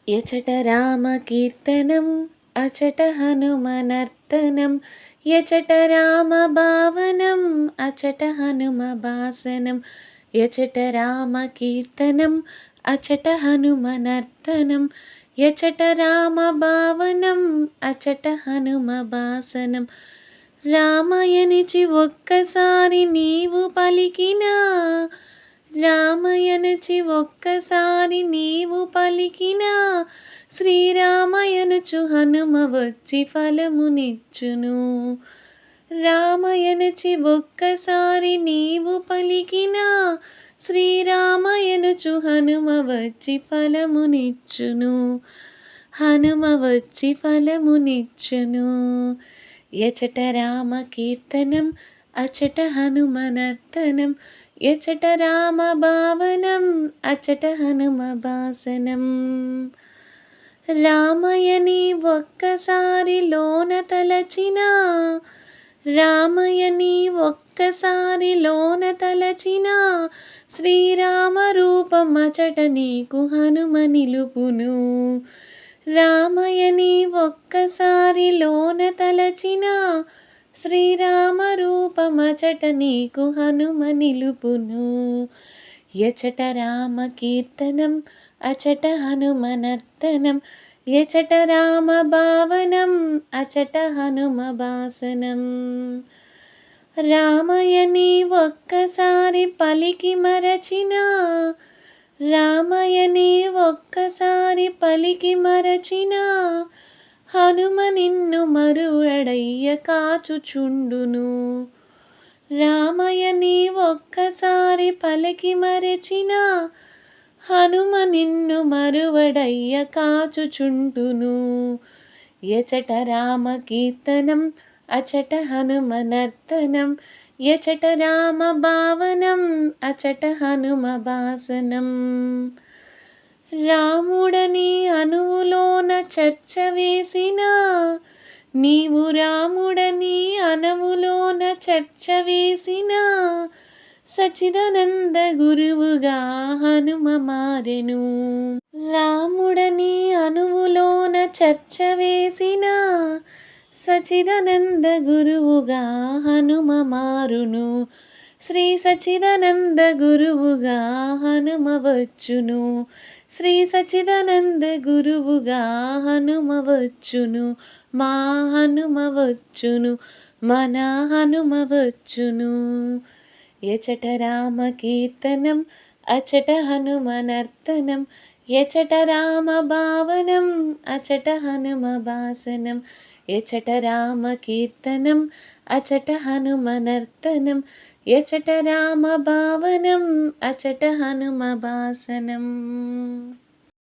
యచట రామకీర్తనం అచట హనుమనర్తనం యచట రామభావనం అచట హనుమభాసనం యచట రామకీర్తనం అచట హనుమనర్తనం యచట రామభావనం అచట హనుమభాసనం రామయనిచి ఒక్కసారి నీవు పలికినా రామయనచి ఒక్కసారి నీవు పలికినా శ్రీరామయనుచు హనుమ వచ్చి ఫలమునిచ్చును. రామయనచి ఒక్కసారి నీవు పలికినా శ్రీరామయనుచు హనుమ వచ్చి ఫలమునిచ్చును. హనుమ వచ్చి ఫలమునిచ్చును. యచట రామకీర్తనం అచట హనుమనర్తనం యచట రామభావనం అచట హనుమభాసనం రామయని ఒక్కసారి లోన తలచినా రామయని ఒక్కసారి లోన తలచినా శ్రీరామ రూపం అచట నీకు హనుమ నిలుపును. రామయని ఒక్కసారి లోన తలచినా శ్రీరామ రూపమచట నీకు హనుమ నిలుపును. యచట రామకీర్తనం అచట హనుమనర్తనం యచట రామభావనం అచట హనుమభాసనం రామయని ఒక్కసారి పలికి మరచినా రామయని ఒక్కసారి పలికి మరచినా హనుమ నిన్ను మరువడయ్య కాచుచుండును. రామయని ఒక్కసారి పలికి మరచినా హనుమ నిన్ను మరువడయ్య కాచుచుండును. యచట రామకీర్తనం అచట హనుమనర్తనం యచట రామభావనం అచట హనుమభాసనం రాముడని అణువులోన చర్చ వేసినా నీవు రాముడని అణువులోన చర్చ వేసినా సచిదానంద గురువుగా హనుమ మారెను. రాముడని అణువులోన చర్చ వేసినా సచిదానంద గురువుగా హనుమ మారును. శ్రీ సచిదానంద గురువుగా హనుమ వచ్చును. శ్రీ సచిదానంద గురువుగా హనుమ వచ్చును. మా హనుమ వచ్చును. మన హనుమ వచ్చును. యచట రామకీర్తనం అచట హనుమనర్తనం యచట రామభావనం అచట హనుమభాసనం యచట రామకీర్తనం అచట హనుమనర్తనం యచట రామభావనం అచట హనుమభాసనం